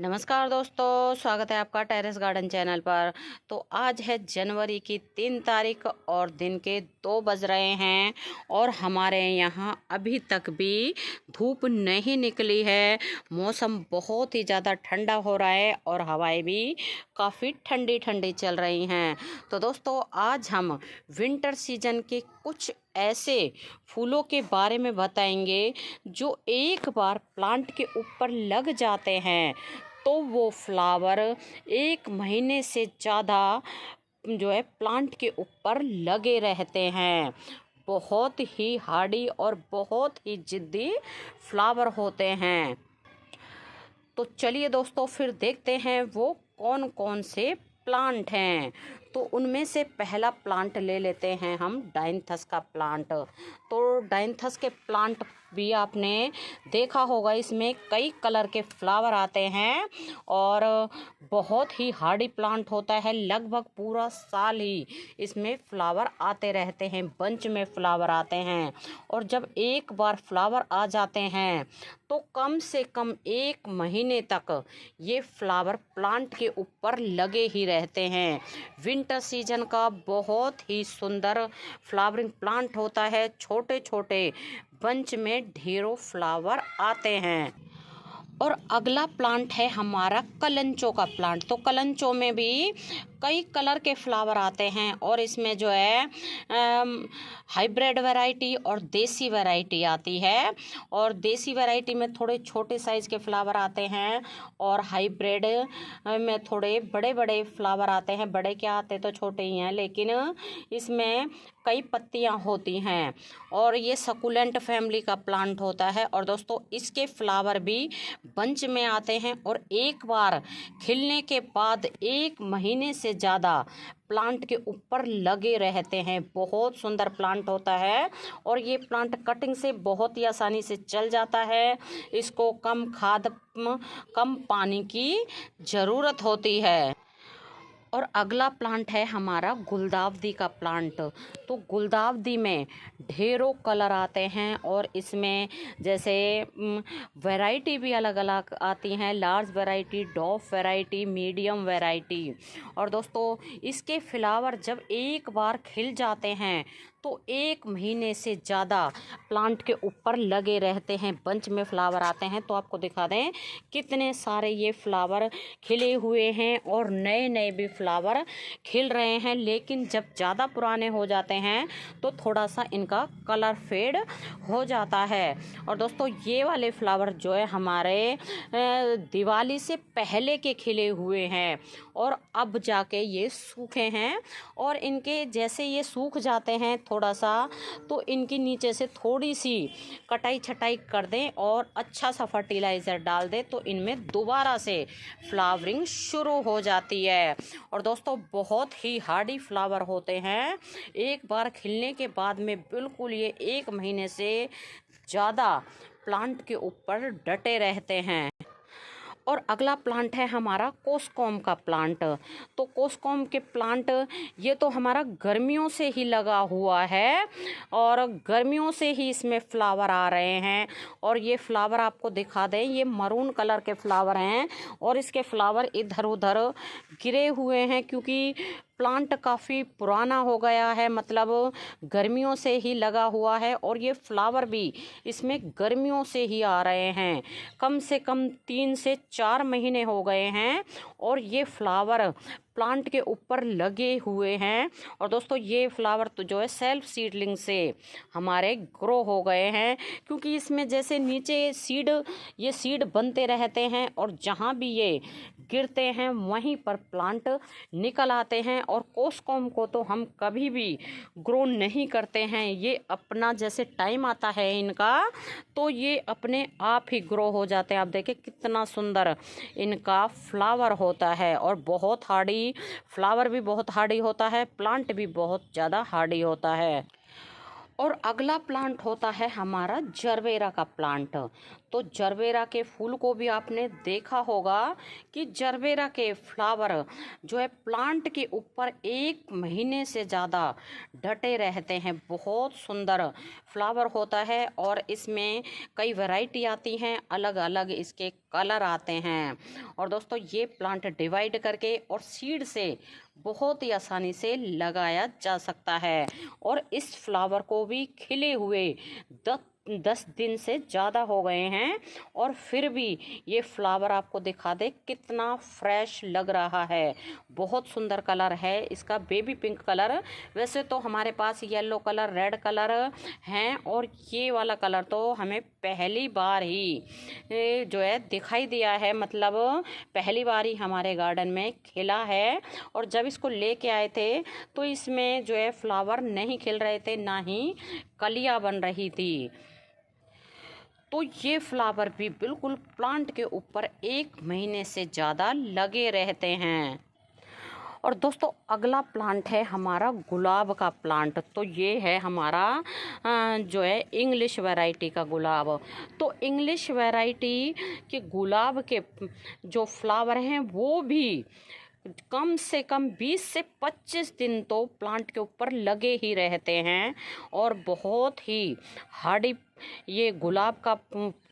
नमस्कार दोस्तों, स्वागत है आपका टेरेस गार्डन चैनल पर। तो आज है जनवरी की 3 तारीख और दिन के 2 बज रहे हैं और हमारे यहाँ अभी तक भी धूप नहीं निकली है। मौसम बहुत ही ज़्यादा ठंडा हो रहा है और हवाएं भी काफ़ी ठंडी ठंडी चल रही हैं। तो दोस्तों, आज हम विंटर सीजन के कुछ ऐसे फूलों के बारे में बताएंगे जो एक बार प्लांट के ऊपर लग जाते हैं तो वो फ्लावर 1 महीने से ज़्यादा जो है प्लांट के ऊपर लगे रहते हैं। बहुत ही हार्डी और बहुत ही जिद्दी फ्लावर होते हैं। तो चलिए दोस्तों, फिर देखते हैं वो कौन कौन से प्लांट हैं। तो उनमें से पहला प्लांट ले लेते हैं हम, डाइंथस का प्लांट। तो डाइंथस के प्लांट भी आपने देखा होगा, इसमें कई कलर के फ्लावर आते हैं और बहुत ही हार्डी प्लांट होता है। लगभग पूरा साल ही इसमें फ्लावर आते रहते हैं, बंच में फ्लावर आते हैं। और जब एक बार फ्लावर आ जाते हैं तो कम से कम 1 महीने तक ये फ्लावर प्लांट के ऊपर लगे ही रहते हैं। विंटर सीजन का बहुत ही सुंदर फ्लावरिंग प्लांट होता है। छोटे छोटे बंच में ढेरों फ्लावर आते हैं। और अगला प्लांट है हमारा कलंचो का प्लांट। तो कलंचो में भी कई कलर के फ्लावर आते हैं और इसमें जो है हाइब्रिड वैरायटी और देसी वैरायटी आती है। और देसी वैरायटी में थोड़े छोटे साइज़ के फ्लावर आते हैं और हाइब्रिड में थोड़े बड़े बड़े फ्लावर आते हैं। बड़े क्या आते तो छोटे ही हैं, लेकिन इसमें कई पत्तियां होती हैं और ये सकुलेंट फैमिली का प्लांट होता है। और दोस्तों, इसके फ्लावर भी बंच में आते हैं और एक बार खिलने के बाद 1 महीने से ज़्यादा प्लांट के ऊपर लगे रहते हैं। बहुत सुंदर प्लांट होता है और ये प्लांट कटिंग से बहुत ही आसानी से चल जाता है। इसको कम खाद कम पानी की ज़रूरत होती है। और अगला प्लांट है हमारा गुलदावदी का प्लांट। तो गुलदावदी में ढेरों कलर आते हैं और इसमें जैसे वैरायटी भी अलग अलग आती हैं। Large variety, डॉफ variety, medium variety. और दोस्तों, इसके फ्लावर जब एक बार खिल जाते हैं तो 1 महीने से ज़्यादा प्लांट के ऊपर लगे रहते हैं। बंच में फ्लावर आते हैं। तो आपको दिखा दें कितने सारे ये फ्लावर खिले हुए हैं और नए नए भी फ्लावर खिल रहे हैं। लेकिन जब ज़्यादा पुराने हो जाते हैं तो थोड़ा सा इनका कलर फेड हो जाता है। और दोस्तों, ये वाले फ्लावर जो है हमारे दिवाली से पहले के खिले हुए हैं और अब जाके ये सूखे हैं। और इनके जैसे ये सूख जाते हैं थोड़ा सा, तो इनकी नीचे से थोड़ी सी कटाई छटाई कर दें और अच्छा सा फर्टिलाइज़र डाल दें तो इनमें दोबारा से फ्लावरिंग शुरू हो जाती है। और दोस्तों, बहुत ही हार्डी फ्लावर होते हैं। एक बार खिलने के बाद में बिल्कुल ये 1 महीने से ज़्यादा प्लांट के ऊपर डटे रहते हैं। और अगला प्लांट है हमारा कोसकॉम का प्लांट। तो कोसकॉम के प्लांट ये तो हमारा गर्मियों से ही लगा हुआ है और गर्मियों से ही इसमें फ्लावर आ रहे हैं। और ये फ्लावर आपको दिखा दें, ये मरून कलर के फ्लावर हैं और इसके फ्लावर इधर उधर गिरे हुए हैं क्योंकि प्लांट काफ़ी पुराना हो गया है, मतलब गर्मियों से ही लगा हुआ है। और ये फ्लावर भी इसमें गर्मियों से ही आ रहे हैं। कम से कम 3 से 4 महीने हो गए हैं और ये फ्लावर प्लांट के ऊपर लगे हुए हैं। और दोस्तों, ये फ्लावर तो जो है सेल्फ सीडलिंग से हमारे ग्रो हो गए हैं क्योंकि इसमें जैसे नीचे ये सीड बनते रहते हैं और जहाँ भी ये गिरते हैं वहीं पर प्लांट निकल आते हैं। और कोसकॉम को तो हम कभी भी ग्रो नहीं करते हैं। ये अपना जैसे टाइम आता है इनका तो ये अपने आप ही ग्रो हो जाते हैं। आप देखें कितना सुंदर इनका फ्लावर होता है और बहुत हार्डी फ्लावर भी बहुत हार्डी होता है, प्लांट भी बहुत ज़्यादा हार्डी होता है। और अगला प्लांट होता है हमारा जरबेरा का प्लांट। तो जरबेरा के फूल को भी आपने देखा होगा कि जरबेरा के फ्लावर जो है प्लांट के ऊपर 1 महीने से ज़्यादा डटे रहते हैं। बहुत सुंदर फ्लावर होता है और इसमें कई वैरायटी आती हैं, अलग अलग इसके कलर आते हैं। और दोस्तों ये प्लांट डिवाइड करके और सीड से बहुत ही आसानी से लगाया जा सकता है। और इस फ्लावर को भी खिले हुए 10 दिन से ज़्यादा हो गए हैं और फिर भी ये फ्लावर आपको दिखा दे कितना फ्रेश लग रहा है। बहुत सुंदर कलर है इसका, बेबी पिंक कलर। वैसे तो हमारे पास येलो कलर, रेड कलर हैं और ये वाला कलर तो हमें पहली बार ही जो है दिखाई दिया है, मतलब पहली बार ही हमारे गार्डन में खिला है। और जब इसको लेके आए थे तो इसमें जो है फ्लावर नहीं खिल रहे थे, ना ही कलियां बन रही थी। तो ये फ्लावर भी बिल्कुल प्लांट के ऊपर 1 महीने से ज़्यादा लगे रहते हैं। और दोस्तों अगला प्लांट है हमारा गुलाब का प्लांट। तो ये है हमारा जो है इंग्लिश वैरायटी का गुलाब। तो इंग्लिश वैरायटी के गुलाब के जो फ्लावर हैं वो भी कम से कम 20 से 25 दिन तो प्लांट के ऊपर लगे ही रहते हैं। और बहुत ही हार्डी ये गुलाब का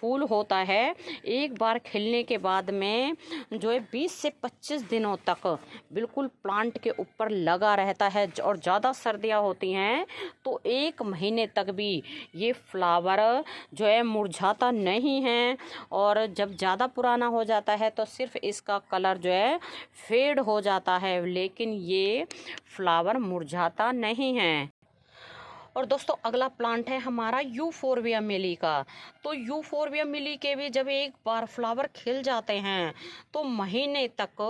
फूल होता है। एक बार खिलने के बाद में जो है 20 से 25 दिनों तक बिल्कुल प्लांट के ऊपर लगा रहता है। और ज़्यादा सर्दियाँ होती हैं तो 1 महीने तक भी ये फ्लावर जो है मुरझाता नहीं है। और जब ज़्यादा पुराना हो जाता है तो सिर्फ इसका कलर जो है फेड हो जाता है, लेकिन ये फ्लावर मुरझाता नहीं है। और दोस्तों अगला प्लांट है हमारा यूफोरबिया मिली का। तो यूफोरबिया मिली के भी जब एक बार फ्लावर खिल जाते हैं तो महीने तक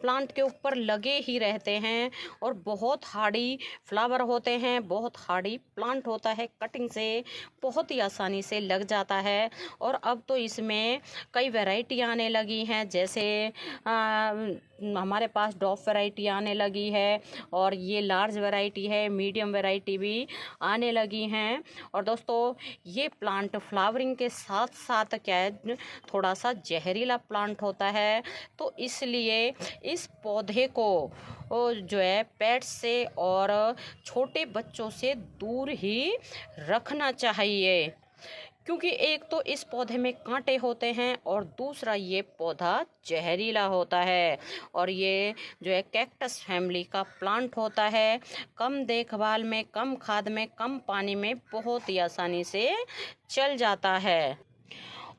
प्लांट के ऊपर लगे ही रहते हैं और बहुत हार्डी फ्लावर होते हैं, बहुत हार्डी प्लांट होता है, कटिंग से बहुत ही आसानी से लग जाता है। और अब तो इसमें कई वैरायटी आने लगी हैं, जैसे हमारे पास डॉफ वैरायटी आने लगी है और ये लार्ज वैरायटी है, मीडियम वैरायटी भी आने लगी हैं। और दोस्तों ये प्लांट फ्लावरिंग के साथ साथ क्या है, थोड़ा सा जहरीला प्लांट होता है, तो इसलिए इस पौधे को जो है पेट्स से और छोटे बच्चों से दूर ही रखना चाहिए, क्योंकि एक तो इस पौधे में कांटे होते हैं और दूसरा ये पौधा जहरीला होता है। और ये जो है कैक्टस फैमिली का प्लांट होता है, कम देखभाल में, कम खाद में, कम पानी में बहुत ही आसानी से चल जाता है।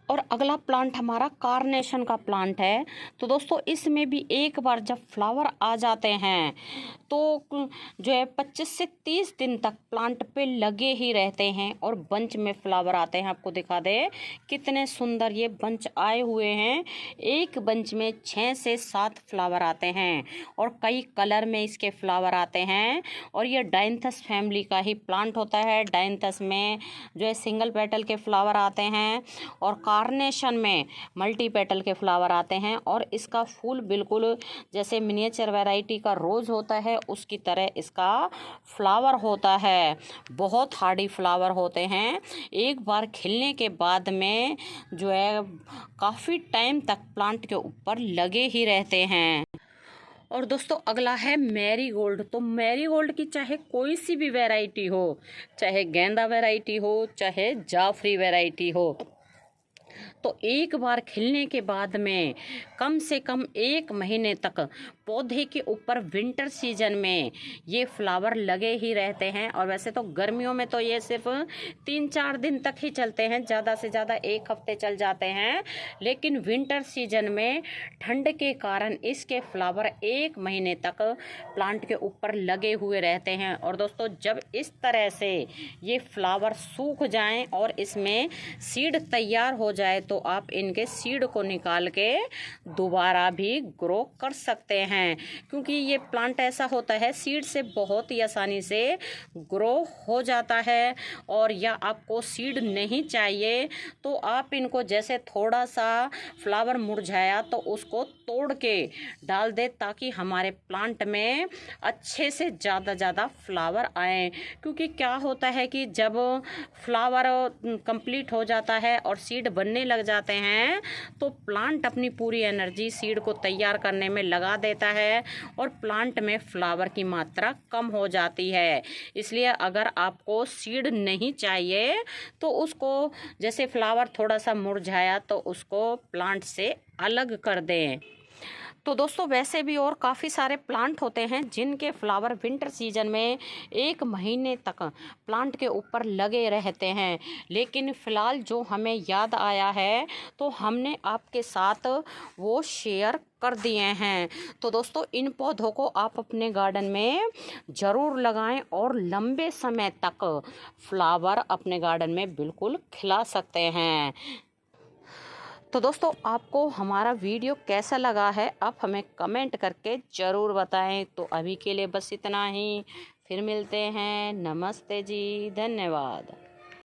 और अगला प्लांट हमारा कार्नेशन का प्लांट है। तो दोस्तों इसमें भी एक बार जब फ्लावर आ जाते हैं तो जो है 25 से 30 दिन तक प्लांट पे लगे ही रहते हैं और बंच में फ्लावर आते हैं। आपको दिखा दे कितने सुंदर ये बंच आए हुए हैं। एक बंच में 6 से 7 फ्लावर आते हैं और कई कलर में इसके फ्लावर आते हैं। और ये डायंथस फैमिली का ही प्लांट होता है। डायंथस में जो है सिंगल पेटल के फ्लावर आते हैं और कार्नेशन में मल्टी पेटल के फ्लावर आते हैं। और इसका फूल बिल्कुल जैसे मिनिएचर वैरायटी का रोज़ होता है उसकी तरह इसका फ्लावर होता है। बहुत हार्डी फ्लावर होते हैं। एक बार खिलने के बाद में जो है काफ़ी टाइम तक प्लांट के ऊपर लगे ही रहते हैं। और दोस्तों अगला है मैरीगोल्ड। तो मैरीगोल्ड की चाहे कोई सी भी वैरायटी हो, चाहे गेंदा वैरायटी हो, चाहे जाफरी वैरायटी हो, तो एक बार खिलने के बाद में कम से कम 1 महीने तक पौधे के ऊपर विंटर सीजन में ये फ्लावर लगे ही रहते हैं। और वैसे तो गर्मियों में तो ये सिर्फ 3-4 दिन तक ही चलते हैं, ज़्यादा से ज़्यादा 1 हफ्ते चल जाते हैं। लेकिन विंटर सीजन में ठंड के कारण इसके फ्लावर 1 महीने तक प्लांट के ऊपर लगे हुए रहते हैं। और दोस्तों जब इस तरह से ये फ्लावर सूख जाएं और इसमें सीड तैयार हो जाए तो आप इनके सीड को निकाल के दोबारा भी ग्रो कर सकते हैं। हैं, क्योंकि ये प्लांट ऐसा होता है सीड से बहुत ही आसानी से ग्रो हो जाता है। और या आपको सीड नहीं चाहिए तो आप इनको जैसे थोड़ा सा फ्लावर मुरझाया तो उसको तोड़ के डाल दे, ताकि हमारे प्लांट में अच्छे से ज़्यादा फ्लावर आए। क्योंकि क्या होता है कि जब फ्लावर कंप्लीट हो जाता है और सीड बनने लग जाते हैं तो प्लांट अपनी पूरी एनर्जी सीड को तैयार करने में लगा देता है और प्लांट में फ्लावर की मात्रा कम हो जाती है। इसलिए अगर आपको सीड नहीं चाहिए तो उसको जैसे फ्लावर थोड़ा सा मुरझाया तो उसको प्लांट से अलग कर दें। तो दोस्तों वैसे भी और काफ़ी सारे प्लांट होते हैं जिनके फ्लावर विंटर सीजन में 1 महीने तक प्लांट के ऊपर लगे रहते हैं, लेकिन फ़िलहाल जो हमें याद आया है तो हमने आपके साथ वो शेयर कर दिए हैं। तो दोस्तों इन पौधों को आप अपने गार्डन में ज़रूर लगाएं और लंबे समय तक फ्लावर अपने गार्डन में बिल्कुल खिला सकते हैं। तो दोस्तों आपको हमारा वीडियो कैसा लगा है आप हमें कमेंट करके ज़रूर बताएं। तो अभी के लिए बस इतना ही, फिर मिलते हैं। नमस्ते जी, धन्यवाद।